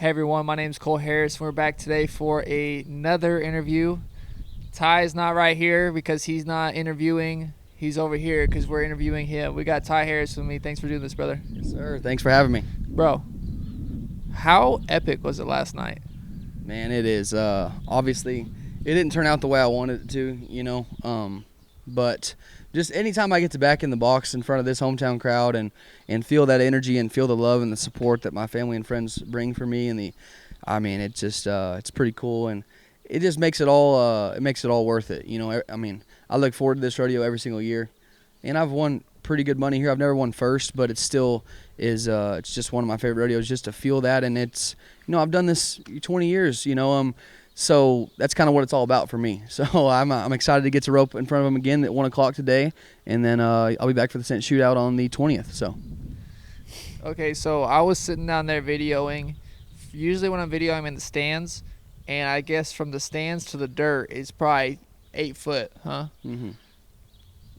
Hey everyone, my name is Cole Harris. We're back today for another interview. Ty is not right here because he's not interviewing. He's over here because we're interviewing him. We got Ty Harris with me. Thanks for doing this, brother. Yes, sir. Thanks for having me. Bro, how epic was it last night? Man, it is. Obviously, it didn't turn out the way I wanted it to, but just anytime I get to back in the box in front of this hometown crowd and feel that energy and feel the love and the support that my family and friends bring for me, it's just it's pretty cool, and it just makes it all worth it. I look forward to this rodeo every single year, and I've won pretty good money here. I've never won first, but it still is it's just one of my favorite rodeos just to feel that. And it's, I've done this 20 years, so that's kind of what it's all about for me. So I'm excited to get to rope in front of them again at 1 o'clock today, and then I'll be back for the cent shootout on the 20th. So Okay, so I was sitting down there videoing. Usually when I'm videoing, I'm in the stands, and I guess from the stands to the dirt is probably 8 foot, huh? mm-hmm.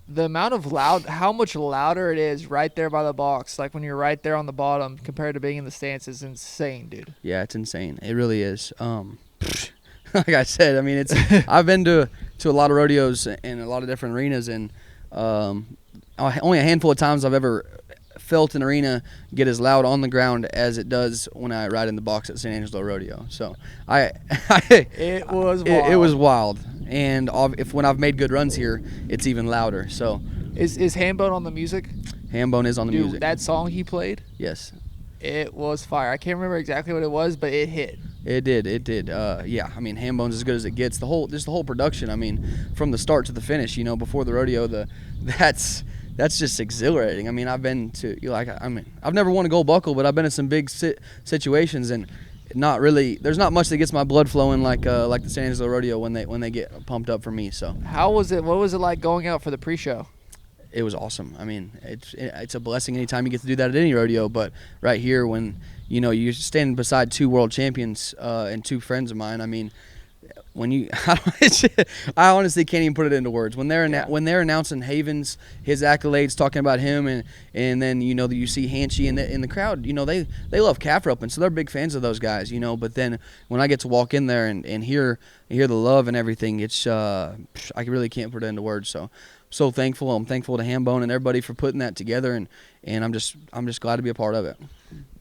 The amount of how much louder it is right there by the box, like when you're right there on the bottom compared to being in the stands, is insane, dude. Yeah, it's insane. It really is. Like I said, I've been to a lot of rodeos in a lot of different arenas, and only a handful of times I've ever felt an arena get as loud on the ground as it does when I ride in the box at San Angelo Rodeo. So It was wild. It was wild, and when I've made good runs here, it's even louder. So Is Hambone on the music? Hambone is on the Dude, music. that song he played, Yes. it was fire. I can't remember exactly what it was, but it hit. It did. Hambone's as good as it gets. The whole production. From the start to the finish. Before the rodeo, that's just exhilarating. I've been to I've never won a gold buckle, but I've been in some big situations, and there's not much that gets my blood flowing like the San Angelo Rodeo when they get pumped up for me. So How was it? What was it like going out for the pre-show? it was awesome. It's a blessing anytime you get to do that at any rodeo, but right here when you're standing beside two world champions and two friends of mine. When I honestly can't even put it into words. When they're announcing Havens, his accolades, talking about him, and then you see Hanchy in the crowd. They love calf roping, so they're big fans of those guys. But then when I get to walk in there and hear the love and everything, it's I really can't put it into words. So thankful. I'm thankful to Hambone and everybody for putting that together, and I'm just glad to be a part of it.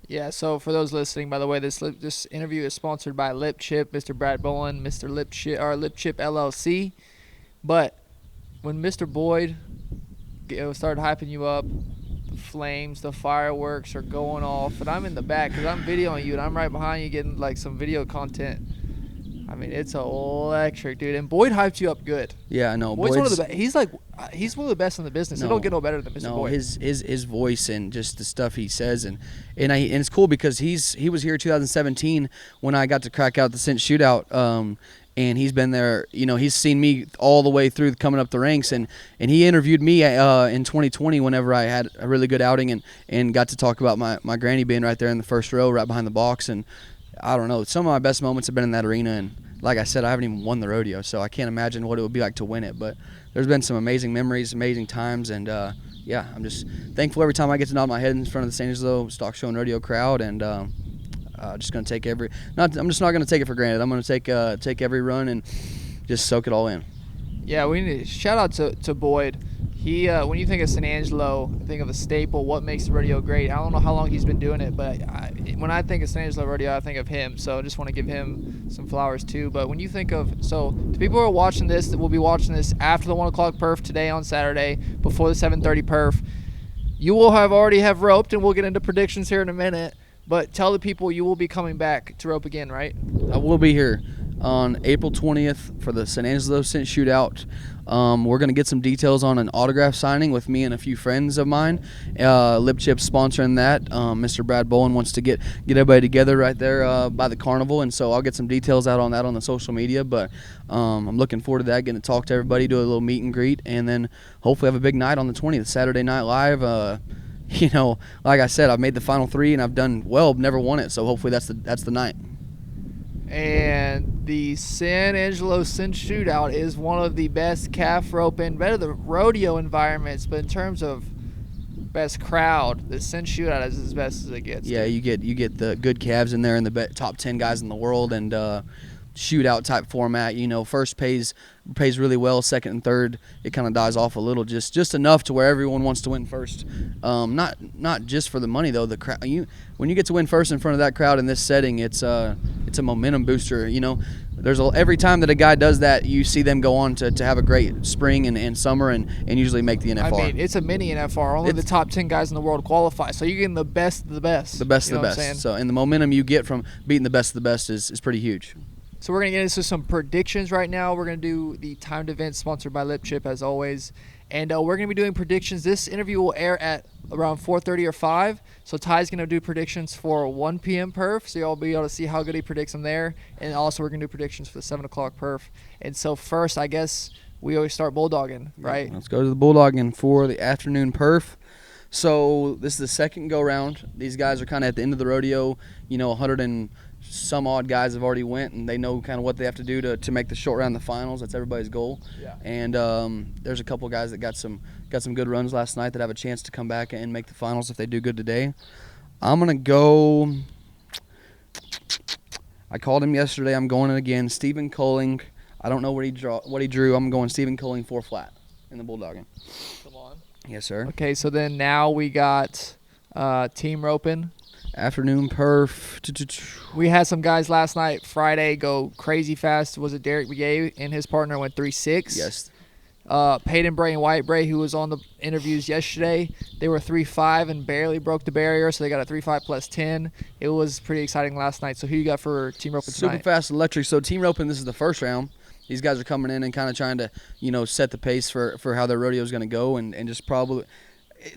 Yeah, so for those listening, by the way, this interview is sponsored by Lip Chip, Mr. Brad Bowen, Mr. Lip Chip LLC. But when Mr. Boyd started hyping you up, the flames, the fireworks are going off, and I'm in the back because I'm videoing you, and I'm right behind you getting like some video content. It's electric, dude. And Boyd hyped you up good. Yeah, I know. Boyd's one of the best. He's one of the best in the business. It don't get no better than Mr. Boyd. His voice and just the stuff he says, and it's cool because he was here 2017 when I got to crack out the cent shootout. And he's been there. He's seen me all the way through coming up the ranks, and he interviewed me in 2020 whenever I had a really good outing and got to talk about my granny being right there in the first row, right behind the box. And I don't know, some of my best moments have been in that arena, and like I said, I haven't even won the rodeo, so I can't imagine what it would be like to win it. But there's been some amazing memories, amazing times, and I'm just thankful every time I get to nod my head in front of the San Angelo Stock Show and Rodeo crowd, and just gonna take I'm just not gonna take it for granted. I'm gonna take every run and just soak it all in. Yeah, we need to shout out to Boyd. He, when you think of San Angelo, think of a staple. What makes the rodeo great? I don't know how long he's been doing it, but when I think of San Angelo Rodeo, I think of him. So I just want to give him some flowers too. But when you think of, the people who are watching this, that will be watching this after the 1 o'clock perf today on Saturday, before the 7:30 perf, you will already have roped, and we'll get into predictions here in a minute. But tell the people you will be coming back to rope again, right? I will be here on April 20th for the San Angelo Cent Shootout. We're going to get some details on an autograph signing with me and a few friends of mine. Lip Chip sponsoring that. Mr. Brad Bowen wants to get everybody together right there by the carnival, and so I'll get some details out on that on the social media. But I'm looking forward to that, getting to talk to everybody, do a little meet and greet, and then hopefully have a big night on the 20th, Saturday Night Live. Like I said, I've made the final three, and I've done well, never won it, so hopefully that's the night. And the San Angelo Cent Shootout is one of the best calf roping, better the rodeo environments, but in terms of best crowd, the Sin Shootout is as best as it gets. Yeah, dude. you get the good calves in there and the top 10 guys in the world, and shootout type format. First pays really well. Second and third, it kind of dies off a little, just enough to where everyone wants to win first. Not just for the money though. The crowd, when you get to win first in front of that crowd in this setting, it's a momentum booster. Every time that a guy does that, you see them go on to have a great spring and summer and usually make the NFR. I mean, it's a mini NFR. Only the top 10 guys in the world qualify, so you're getting the best of the best. The best of the best. So, and the momentum you get from beating the best of the best is pretty huge. So we're going to get into some predictions right now. We're going to do the timed event sponsored by Lip Chip, as always. And we're going to be doing predictions. This interview will air at around 4:30 or 5. So Ty's going to do predictions for 1 p.m. perf. So you'll be able to see how good he predicts them there. And also we're going to do predictions for the 7 o'clock perf. And so first, I guess we always start bulldogging, right? Let's go to the bulldogging for the afternoon perf. So this is the second go-round. These guys are kind of at the end of the rodeo. 100 and some odd guys have already went, and they know kind of what they have to do to make the short round, the finals. That's everybody's goal. Yeah. And there's a couple guys that got some good runs last night that have a chance to come back and make the finals if they do good today. I'm gonna go. I called him yesterday. I'm going again. Stephen Colling. I don't know what he drew. I'm going Stephen Colling 4 flat in the bulldogging. Come on. Yes, sir. Okay, so then now we got team roping. Afternoon perf. We had some guys last night, Friday, go crazy fast. Was it Derek Begay and his partner went 3.6? Yes. Peyton Bray and White Bray, who was on the interviews yesterday, they were 3.5 and barely broke the barrier, so they got a 3.5 plus 10. It was pretty exciting last night. So who you got for team roping tonight? Super fast electric. So team roping, this is the first round. These guys are coming in and kind of trying to, set the pace for how their rodeo is going to go, and just probably –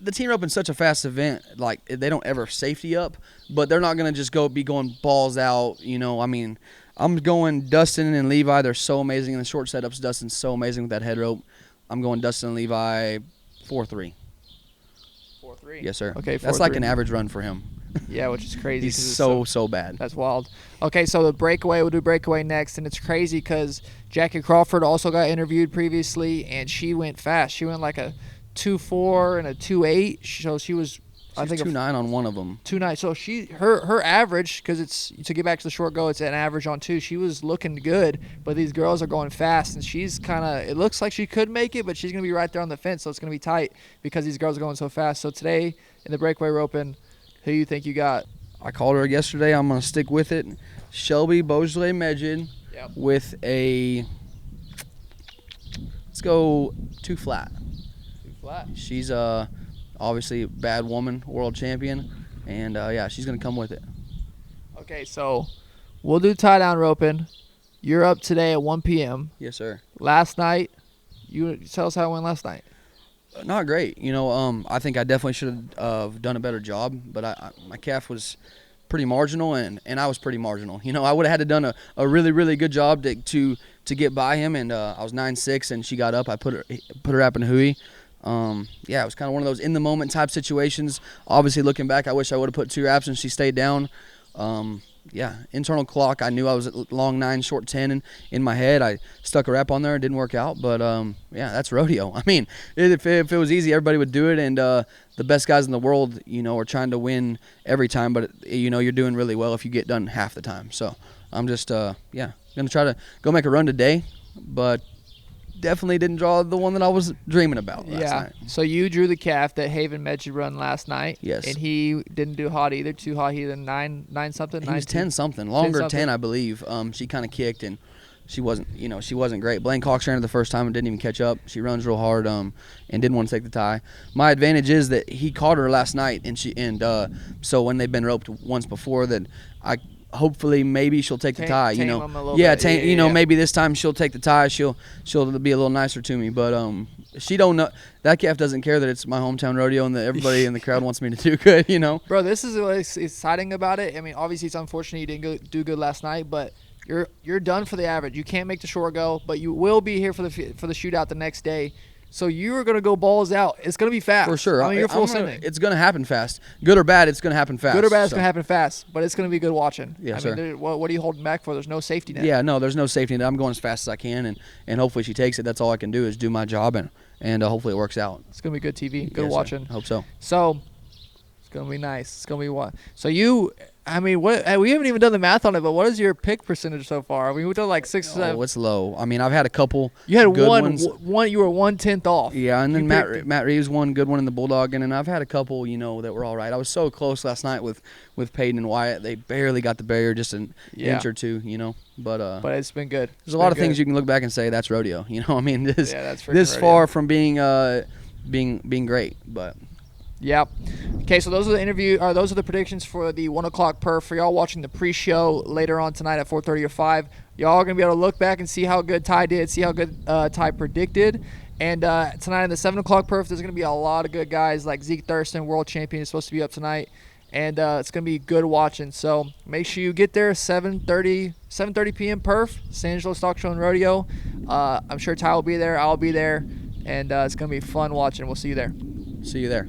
the team roping's such a fast event. Like, they don't ever safety up, but they're not going to just be going balls out. I mean, I'm going Dustin and Levi. They're so amazing in the short setups. Dustin's so amazing with that head rope. I'm going Dustin and Levi 4-3. 4-3? Yes, sir. Okay, 4-3. That's like an average run for him. Yeah, which is crazy. He's so bad. That's wild. Okay, so the breakaway, we'll do breakaway next, and it's crazy because Jackie Crawford also got interviewed previously, and she went fast. She went like a 2.4 and a 2.8. So she was, I think, 2.9 on one of them. 2.9. So her average, because it's to get back to the short go, it's an average on 2. She was looking good, but these girls are going fast, and she's kind of. It looks like she could make it, but she's gonna be right there on the fence, so it's gonna be tight because these girls are going so fast. So today in the breakaway roping, who you think you got? I called her yesterday. I'm gonna stick with it. Shelby Beaujolais Medjid with a. Let's go 2 flat. Flat. She's obviously a bad woman, world champion, and she's gonna come with it. Okay, so we'll do tie down roping. You're up today at 1 p.m. Yes, sir. Last night, you tell us how it went last night. Not great. I think I definitely should have done a better job, but my calf was pretty marginal, and I was pretty marginal. I would have had to done a really, really good job to get by him, and I was 9.6, and she got up. I put her up in a hui. It was kind of one of those in-the-moment type situations. Obviously, looking back, I wish I would have put 2 wraps and she stayed down. Internal clock, I knew I was at long 9, short 10, and in my head, I stuck a wrap on there. It didn't work out, but, that's rodeo. I mean, if it was easy, everybody would do it, and the best guys in the world, are trying to win every time, but, you're doing really well if you get done half the time. So I'm just, going to try to go make a run today, but definitely didn't draw the one that I was dreaming about last night. So you drew the calf that Haven Medjid run last night. Yes. And he didn't do hot either. Too hot. He did 9 something. He was 10 something. Longer 10, I believe. She kind of kicked, and she wasn't great. Blaine Cox ran her the first time and didn't even catch up. She runs real hard and didn't want to take the tie. My advantage is that he caught her last night, and so when they've been roped once before, that I hopefully maybe she'll take the tie. Maybe this time she'll take the tie. She'll be a little nicer to me, but she don't know. That calf doesn't care that it's my hometown rodeo and that everybody in the crowd wants me to do good. Bro, this is what's exciting about it. I mean, obviously it's unfortunate you didn't do good last night, but you're done for the average. You can't make the short go, but you will be here for the shootout the next day. So you are going to go balls out. It's going to be fast. For sure. I mean, you're full sending. It's going to happen fast. Good or bad, it's going to happen fast. Good or bad, it's going to happen fast, but it's going to be good watching. Yes, sir. What are you holding back for? There's no safety net. Yeah, no, there's no safety net. I'm going as fast as I can, and hopefully she takes it. That's all I can do is do my job and and hopefully it works out. It's gonna be good TV. Good Yes, sir. watching. Hope so. So it's gonna be nice. It's gonna be what? So we haven't even done the math on it, but what is your pick percentage so far? I mean, we've done like 6 or 7. Oh, it's low. I mean, I've had a couple. You had good one. ones. One. You were 1/10 off. Yeah, and then You Matt picked- Reeves won good one in the Bulldog, and then I've had a couple, that were all right. I was so close last night with Peyton and Wyatt. They barely got the barrier, just an inch or two, But But it's been good. there's a lot of things you can look back and say that's rodeo. I mean, this that's freaking this rodeo. far from being great, but. Yep. Okay, so those are the predictions for the 1:00 perf. For y'all watching the pre-show later on tonight at 4:30 or 5, y'all are gonna be able to look back and see how good Ty did, see how good Ty predicted. And tonight in the 7:00 perf, there's gonna be a lot of good guys like Zeke Thurston, world champion, is supposed to be up tonight, and it's gonna be good watching. So make sure you get there 7:30 p.m. perf, San Angelo Stock Show and Rodeo. I'm sure Ty will be there. I'll be there, and it's gonna be fun watching. We'll see you there. See you there.